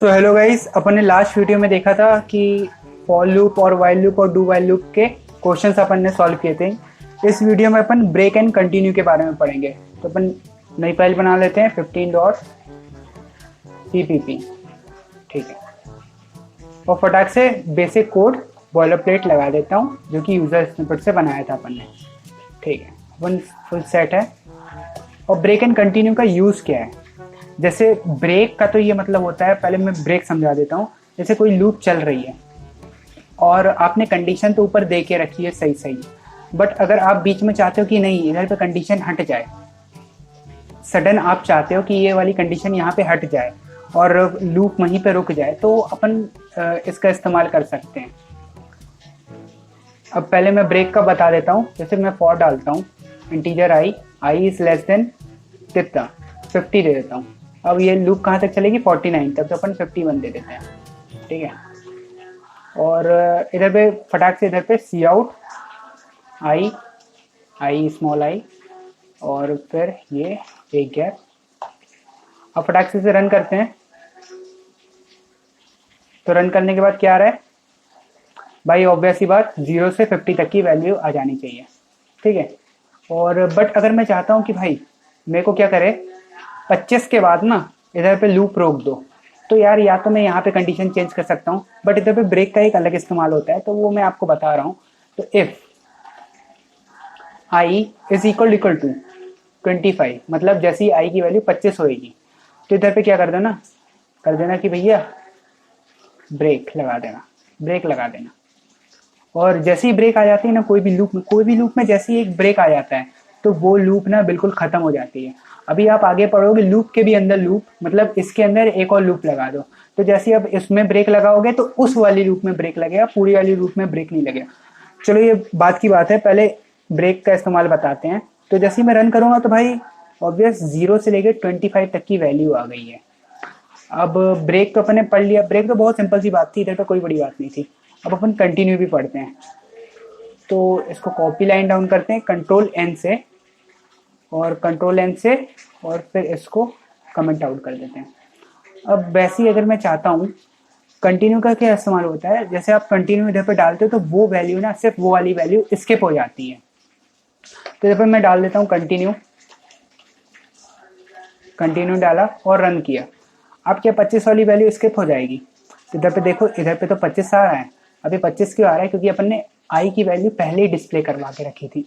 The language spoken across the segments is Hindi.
तो हेलो गाइस, अपन ने लास्ट वीडियो में देखा था कि फॉर लूप और वाइल लूप और डू वाइल लूप के क्वेश्चंस अपन ने सॉल्व किए थे। इस वीडियो में अपन ब्रेक एंड कंटिन्यू के बारे में पढ़ेंगे। तो अपन नई फाइल बना लेते हैं 15.cpp। ठीक है, और फटाक से बेसिक कोड बॉयलर प्लेट लगा देता हूँ जो कि यूजर स्निपेट से बनाया था अपन ने। ठीक है, अपन फुल सेट है। और ब्रेक एंड कंटिन्यू का यूज़ क्या है? जैसे ब्रेक का तो ये मतलब होता है, पहले मैं ब्रेक समझा देता हूँ। जैसे कोई लूप चल रही है और आपने कंडीशन तो ऊपर दे के रखी है सही सही, बट अगर आप बीच में चाहते हो कि नहीं इधर पे कंडीशन हट जाए, सडन आप चाहते हो कि ये वाली कंडीशन यहाँ पे हट जाए और लूप वहीं पे रुक जाए, तो अपन इसका इस्तेमाल कर सकते हैं। अब पहले मैं ब्रेक का बता देता हूँ। जैसे मैं फॉर डालता हूँ integer I is less then कितना 50 दे देता हूँ। अब ये लूप कहाँ तक चलेगी 49 तक, तो अपन 51 दे देते हैं। ठीक है, और इधर पे फटाक से इधर पे सी आउट आई स्मॉल आई और फिर ये एक गैप। अब फटाक से रन करते हैं। तो रन करने के बाद क्या आ रहा है भाई? ऑब्वियस ही बात 0 से 50 तक की वैल्यू आ जानी चाहिए। ठीक है, और बट अगर मैं चाहता हूँ कि भाई मेरे को क्या करे 25 के बाद ना इधर पे लूप रोक दो, तो यार या तो मैं यहाँ पे कंडीशन चेंज कर सकता हूँ, बट इधर पे ब्रेक का एक अलग इस्तेमाल होता है, तो वो मैं आपको बता रहा हूँ। तो if I is equal to 25, मतलब जैसे ही आई की वैल्यू 25 होएगी, तो इधर पे क्या कर देना कि भैया ब्रेक लगा देना। और जैसे ही ब्रेक आ जाती है ना कोई भी लूप में जैसे ही एक ब्रेक आ जाता है, तो वो लूप ना बिल्कुल खत्म हो जाती है। अभी आप आगे पढ़ोगे लूप के भी अंदर लूप, मतलब इसके अंदर एक और लूप लगा दो, तो जैसे अब इसमें ब्रेक लगाओगे तो उस वाली लूप में ब्रेक लगेगा, पूरी वाली लूप में ब्रेक नहीं लगेगा। चलो ये बात की बात है, पहले ब्रेक का इस्तेमाल बताते हैं। तो जैसे ही मैं रन करूंगा तो भाई ऑब्वियस 0 से लेकर 25 तक की वैल्यू आ गई है। अब ब्रेक तो अपन ने पढ़ लिया, ब्रेक तो बहुत सिंपल सी बात थी, इधर पे कोई बड़ी बात नहीं थी। अब अपन कंटिन्यू भी पढ़ते हैं। तो इसको कॉपी लाइन डाउन करते हैं कंट्रोल एन से, और फिर इसको कमेंट आउट कर देते हैं। अब वैसे ही अगर मैं चाहता हूँ कंटिन्यू का क्या इस्तेमाल होता है, जैसे आप कंटिन्यू इधर पे डालते हो तो वो वैल्यू ना सिर्फ वो वाली वैल्यू स्किप हो जाती है। तो इधर पे मैं डाल देता हूँ कंटिन्यू डाला और रन किया। अब क्या 25 वाली वैल्यू स्किप हो जाएगी? तो इधर पे देखो, इधर पे तो 25 आ रहा है। अभी 25 क्यों आ रहा है? क्योंकि अपन ने आई की वैल्यू पहले ही डिस्प्ले करवा के रखी थी।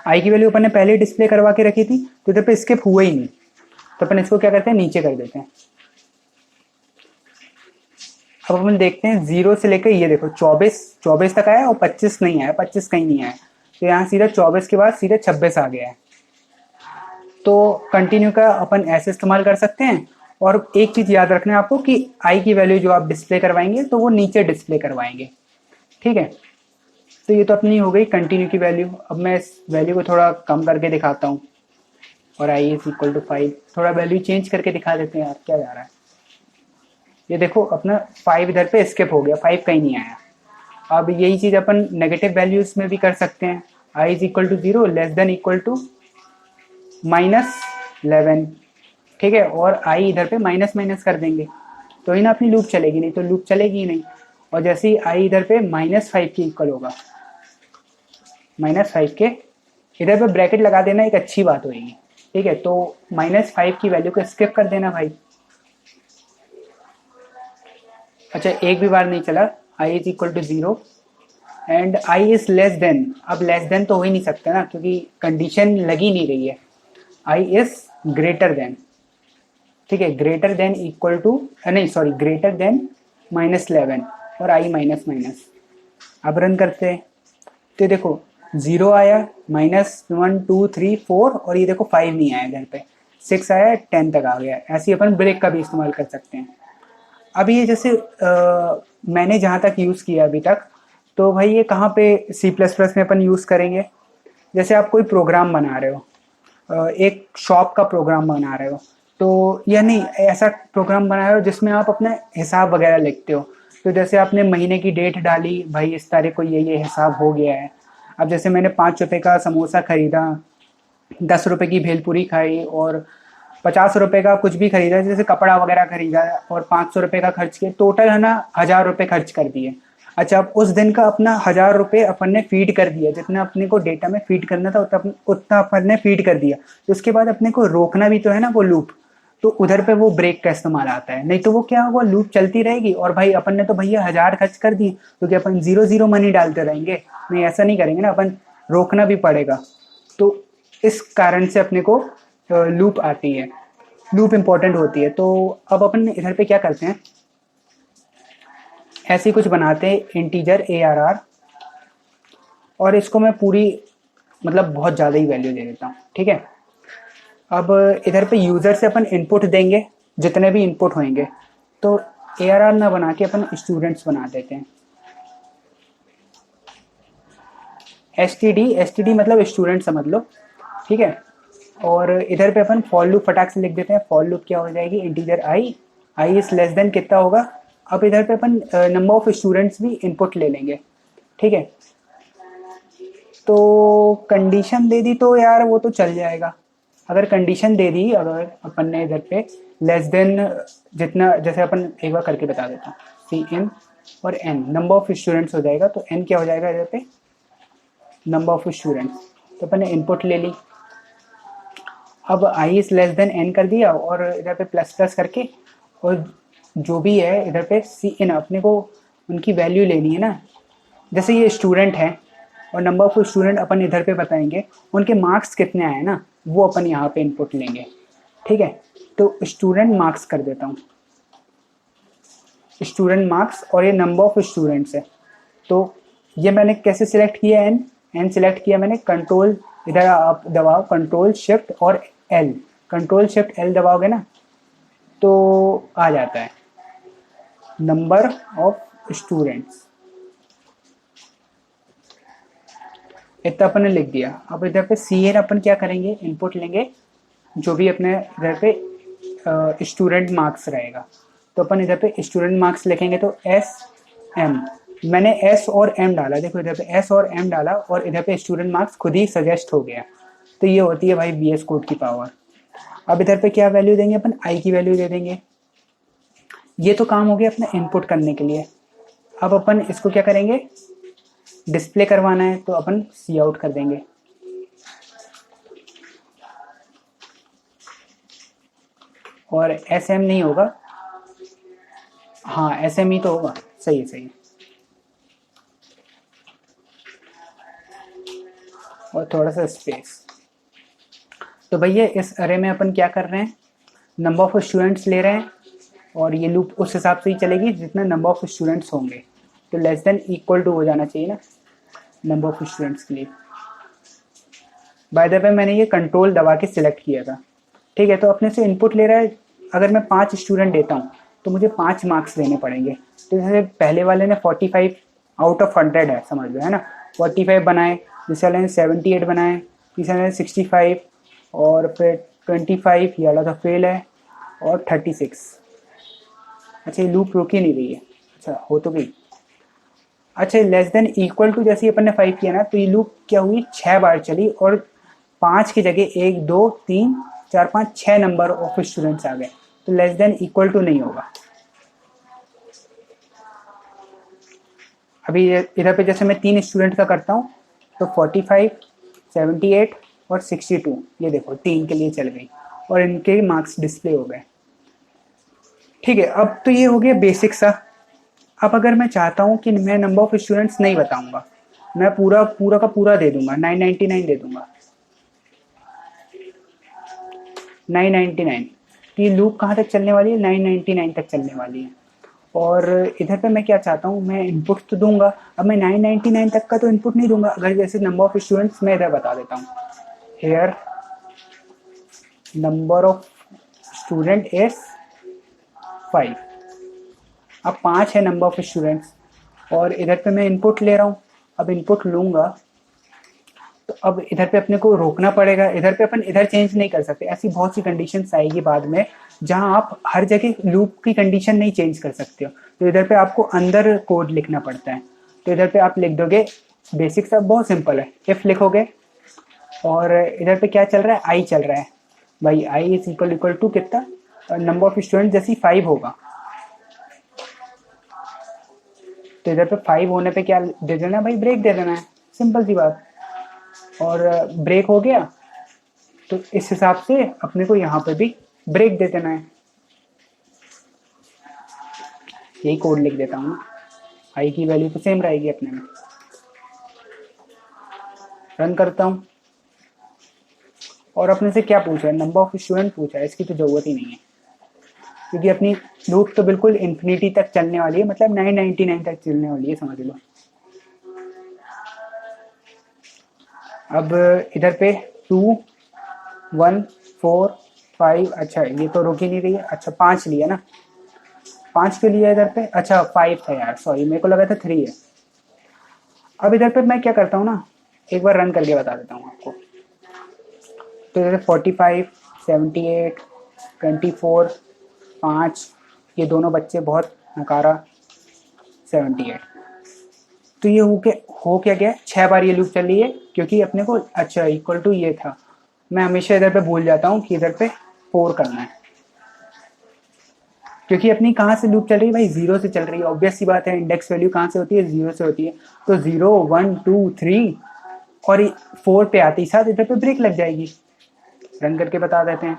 आई की वैल्यू अपन ने पहले ही डिस्प्ले करवा के रखी थी, तो इधर पे स्किप हुआ ही नहीं। तो अपन इसको क्या करते हैं, नीचे कर देते हैं। अब अपन देखते हैं 0 से लेकर ये देखो 24 तक आया और 25 नहीं आया, 25 कहीं नहीं आया। तो यहाँ सीधा 24 के बाद सीधा 26 आ गया है। तो कंटिन्यू का अपन ऐसे इस्तेमाल कर सकते हैं। और एक चीज याद रखना है आपको कि आई की वैल्यू जो आप डिस्प्ले करवाएंगे तो वो नीचे डिस्प्ले करवाएंगे। ठीक है, तो ये तो अपनी हो गई कंटिन्यू की वैल्यू। अब मैं इस वैल्यू को थोड़ा कम करके दिखाता हूँ, और आई इज इक्वल टू 5। थोड़ा वैल्यू चेंज करके दिखा देते हैं यार, क्या जा रहा है। ये देखो अपना 5 इधर पे स्किप हो गया, 5 कहीं नहीं आया। अब यही चीज अपन नेगेटिव वैल्यूज में भी कर सकते हैं। I is equal to 0 less than equal to -11। ठीक है, और आई इधर पे माइनस माइनस कर देंगे तो ही ना अपनी लूप चलेगी, नहीं तो लूप चलेगी ही नहीं। और जैसे ही आई इधर पे -5 के इक्वल होगा, -5 के इधर पे ब्रैकेट लगा देना एक अच्छी बात होगी। ठीक है, तो -5 की वैल्यू को स्किप कर देना भाई। अच्छा, एक भी बार नहीं चला। I is equal to 0 and I is less than. अब लेस देन तो हो ही नहीं सकता ना, क्योंकि कंडीशन लगी नहीं रही है। I is greater than. ठीक है, ग्रेटर देन इक्वल टू, नहीं सॉरी, ग्रेटर देन -11 और आई माइनस माइनस। अब रन करते हैं तो देखो 0 आया, -1 2 3 4, और ये देखो 5 नहीं आया, इधर पे 6 आया, 10 तक आ गया। ऐसे ही अपन ब्रेक का भी इस्तेमाल कर सकते हैं। अभी ये जैसे मैंने जहाँ तक यूज़ किया अभी तक, तो भाई ये कहाँ पे C++ में अपन यूज़ करेंगे? जैसे आप कोई प्रोग्राम बना रहे हो, एक शॉप का प्रोग्राम बना रहे हो, तो या नहीं ऐसा प्रोग्राम बना रहे हो जिसमें आप अपना हिसाब वगैरह लिखते हो। तो जैसे आपने महीने की डेट डाली, भाई इस तारीख को ये हिसाब हो गया है। अब जैसे मैंने 5 रुपए का समोसा खरीदा, 10 रुपए की भेलपूरी खाई और ₹50 का कुछ भी खरीदा, जैसे कपड़ा वगैरह खरीदा और ₹500 का खर्च किया, टोटल है ना ₹1000 खर्च कर दिए। अच्छा, अब उस दिन का अपना ₹1000 अपन ने फीड कर दिया, जितना अपने को डेटा में फीड करना था उतना अपन ने फीड कर दिया। तो उसके बाद अपने को रोकना भी तो है ना वो लूप, तो उधर पे वो ब्रेक का इस्तेमाल आता है, नहीं तो वो क्या होगा, लूप चलती रहेगी और भाई अपन ने तो भैया 1000 खर्च कर दिए, तो क्या अपन जीरो जीरो मनी डालते रहेंगे? नहीं, ऐसा नहीं करेंगे ना, अपन रोकना भी पड़ेगा। तो इस कारण से अपने को लूप आती है, लूप इंपॉर्टेंट होती है। तो अब अपन इधर पे क्या करते हैं, ऐसे ही कुछ बनाते हैं इंटीजर ARR, और इसको मैं पूरी मतलब बहुत ज़्यादा ही वैल्यू दे देता हूँ, ठीक है। अब इधर पे यूज़र से अपन इनपुट देंगे, जितने भी इनपुट होंगे, तो ARR ना बना के अपन स्टूडेंट्स बना देते हैं। STD मतलब स्टूडेंट समझ लो, ठीक है। और इधर पे अपन फॉर लूप फटाक से लिख देते हैं। फॉर लूप क्या हो जाएगी, integer I is less then कितना होगा। अब इधर पे अपन नंबर ऑफ स्टूडेंट्स भी इनपुट ले लेंगे, ठीक है। तो कंडीशन दे दी तो यार वो तो चल जाएगा। अगर कंडीशन दे दी, अगर अपन ने इधर पे लेस देन जितना, जैसे अपन एक बार करके बता देता हूँ, CM और N नंबर ऑफ स्टूडेंट्स हो जाएगा, तो N क्या हो जाएगा इधर पे, नंबर ऑफ स्टूडेंट्स। तो अपन ने इनपुट ले ली। अब आई इज लेस देन n कर दिया और इधर पे प्लस प्लस करके, और जो भी है इधर पे सी इन अपने को उनकी वैल्यू लेनी है ना। जैसे ये स्टूडेंट है और नंबर ऑफ स्टूडेंट अपन इधर पे बताएंगे, उनके मार्क्स कितने आए ना वो अपन यहाँ पे इनपुट लेंगे, ठीक है। तो स्टूडेंट मार्क्स कर देता हूँ, स्टूडेंट मार्क्स, और ये नंबर ऑफ स्टूडेंट्स है। तो ये मैंने कैसे सिलेक्ट किया, एन सिलेक्ट किया मैंने, कंट्रोल इधर आप दबाओ, कंट्रोल शिफ्ट और एल, कंट्रोल शिफ्ट एल दबाओगे ना तो आ जाता है नंबर ऑफ स्टूडेंट्स, इतना अपन ने लिख दिया। अब इधर पे CN अपन क्या करेंगे, इनपुट लेंगे जो भी अपने इधर पे स्टूडेंट मार्क्स रहेगा, तो अपन इधर पे स्टूडेंट मार्क्स लिखेंगे, तो SM, मैंने S और M डाला, देखो इधर पे S और M डाला और इधर पे स्टूडेंट मार्क्स खुद ही सजेस्ट हो गया। तो ये होती है भाई VS कोड की पावर। अब इधर पे क्या वैल्यू देंगे अपन, I की वैल्यू दे देंगे। ये तो काम हो गया अपना इनपुट करने के लिए। अब अपन इसको क्या करेंगे, डिस्प्ले करवाना है, तो अपन सी आउट कर देंगे। और SM नहीं होगा, हाँ SM ही तो होगा, सही है सही है। और थोड़ा सा स्पेस। तो भैया इस अरे में अपन क्या कर रहे हैं, नंबर ऑफ स्टूडेंट्स ले रहे हैं, और ये लूप उस हिसाब से ही चलेगी जितना नंबर ऑफ स्टूडेंट्स होंगे। तो लेस देन इक्वल टू हो जाना चाहिए ना नंबर ऑफ स्टूडेंट्स के लिए। बाय द वे मैंने ये कंट्रोल दबा के सिलेक्ट किया था, ठीक है। तो अपने से इनपुट ले रहा है, अगर मैं 5 स्टूडेंट देता हूँ तो मुझे 5 मार्क्स देने पड़ेंगे। तो जैसे पहले वाले ने 45 आउट ऑफ 100 है, समझ लो है ना, 45 बनाए, दूसरे वाले ने 78 बनाए, तीसरे ने 65, और फिर 25 ये वाला तो फेल है, और 36। अच्छा ये लूप रुक ही नहीं रही है, अच्छा हो तो गई। अच्छा लेस देन इक्वल टू जैसे ही अपन ने 5 किया ना, तो ये लूप क्या हुई, 6 बार चली, और 5 की जगह 1 2 3 4 5 6 नंबर ऑफ स्टूडेंट्स आ गए। तो लेस देन इक्वल टू नहीं होगा। अभी इधर पे जैसे मैं 3 स्टूडेंट का करता हूँ, तो 45 78 और 62, ये देखो 3 के लिए चल गई और इनके मार्क्स डिस्प्ले हो गए, ठीक है। अब तो ये हो गया बेसिक सा। अब अगर मैं चाहता हूँ कि मैं नंबर ऑफ स्टूडेंट्स नहीं बताऊंगा, मैं पूरा पूरा का पूरा दे दूंगा, 999 दे दूंगा, 999। ये लूप कहाँ तक चलने वाली है, 999 तक चलने वाली है। और इधर पे मैं क्या चाहता हूँ, मैं इनपुट तो दूंगा, अब मैं 999 तक का तो इनपुट नहीं दूंगा। अगर जैसे नंबर ऑफ स्टूडेंट्स मैं इधर बता देता हूँ, here number of student is 5। अब 5 है नंबर ऑफ स्टूडेंट्स, और इधर पे मैं इनपुट ले रहा हूँ। अब इनपुट लूंगा तो अब इधर पे अपने को रोकना पड़ेगा, इधर पे अपन इधर चेंज नहीं कर सकते। ऐसी बहुत सी कंडीशंस आएगी बाद में जहां आप हर जगह लूप की कंडीशन नहीं चेंज कर सकते हो, तो इधर पे आपको अंदर कोड लिखना पड़ता है। तो इधर पे आप लिख दोगे, बेसिक सा बहुत सिंपल है, इफ लिखोगे, और इधर पे क्या चल रहा है, आई चल रहा है, भाई आई इज इक्वल टू कितना, नंबर ऑफ स्टूडेंट जैसे 5 होगा, तो इधर पे 5 होने पे क्या दे देना है भाई, ब्रेक दे देना है, सिंपल सी बात। और ब्रेक हो गया तो इस हिसाब से अपने को यहाँ पे भी ब्रेक दे देना है। यही कोड लिख देता हूँ ना, आई की वैल्यू तो सेम रहेगी अपने में। रन करता हूँ और अपने से क्या पूछा है, नंबर ऑफ स्टूडेंट पूछा है, इसकी तो ज़रूरत ही नहीं है क्योंकि अपनी लूप तो बिल्कुल इन्फिनिटी तक चलने वाली है, मतलब 999 तक चलने वाली है, समझ लो। अब इधर पे 2 1 4 5, अच्छा ये तो रुक ही नहीं रही है, अच्छा 5 लिया ना, 5 के लिए इधर पे, अच्छा 5 था यार, सॉरी मेरे को लगा था 3 है। अब इधर पे मैं क्या करता हूँ ना, एक बार रन करके बता देता हूँ आपको। तो इधर 45 78 24 5, ये दोनों बच्चे बहुत नकारा 78। तो ये हो क्या गया, 6 बार ये लूप चल रही है क्योंकि अपने को अच्छा इक्वल टू ये था, मैं हमेशा इधर पे भूल जाता हूँ कि इधर पे 4 करना है क्योंकि अपनी कहाँ से लूप चल रही है भाई, 0 से चल रही है, ऑब्वियस सी बात है, इंडेक्स वैल्यू कहाँ से होती है, 0 से होती है। तो 0 1 2 3 और 4 पे आती साथ इधर पे ब्रेक लग जाएगी। रन करके बता देते हैं,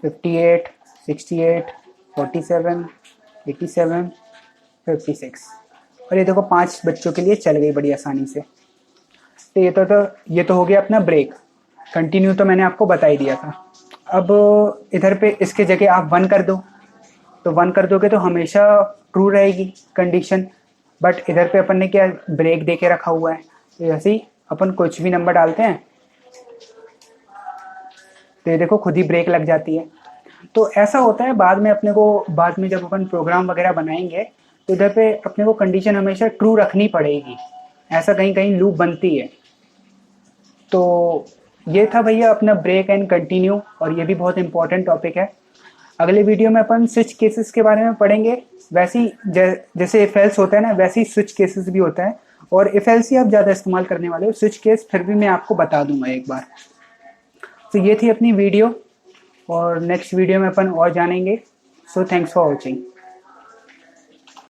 58 68 47 87 56, और ये देखो 5 बच्चों के लिए चल गई बड़ी आसानी से। तो ये तो हो गया अपना ब्रेक। कंटिन्यू तो मैंने आपको बता ही दिया था। अब इधर पे इसके जगह आप 1 कर दो, तो 1 कर दोगे तो हमेशा ट्रू रहेगी कंडीशन, बट इधर पे अपन ने क्या ब्रेक दे के रखा हुआ है, तो ऐसे ही अपन कुछ भी नंबर डालते हैं तो ये देखो खुद ही ब्रेक लग जाती है। तो ऐसा होता है बाद में जब अपन प्रोग्राम वगैरह बनाएंगे तो इधर पे अपने को कंडीशन हमेशा ट्रू रखनी पड़ेगी, ऐसा कहीं कहीं लूप बनती है। तो ये था भैया अपना ब्रेक एंड कंटिन्यू, और ये भी बहुत इंपॉर्टेंट टॉपिक है। अगले वीडियो में अपन स्विच केसेस के बारे में पढ़ेंगे, वैसे ही जैसे इफ एल्स होता है ना, वैसे ही स्विच केसेस भी होता है, और इफ एल्स ही आप ज़्यादा इस्तेमाल करने वाले हो, स्विच केस फिर भी मैं आपको बता दूंगा एक बार। तो ये थी अपनी वीडियो, और नेक्स्ट वीडियो में अपन और जानेंगे। So thanks for watching.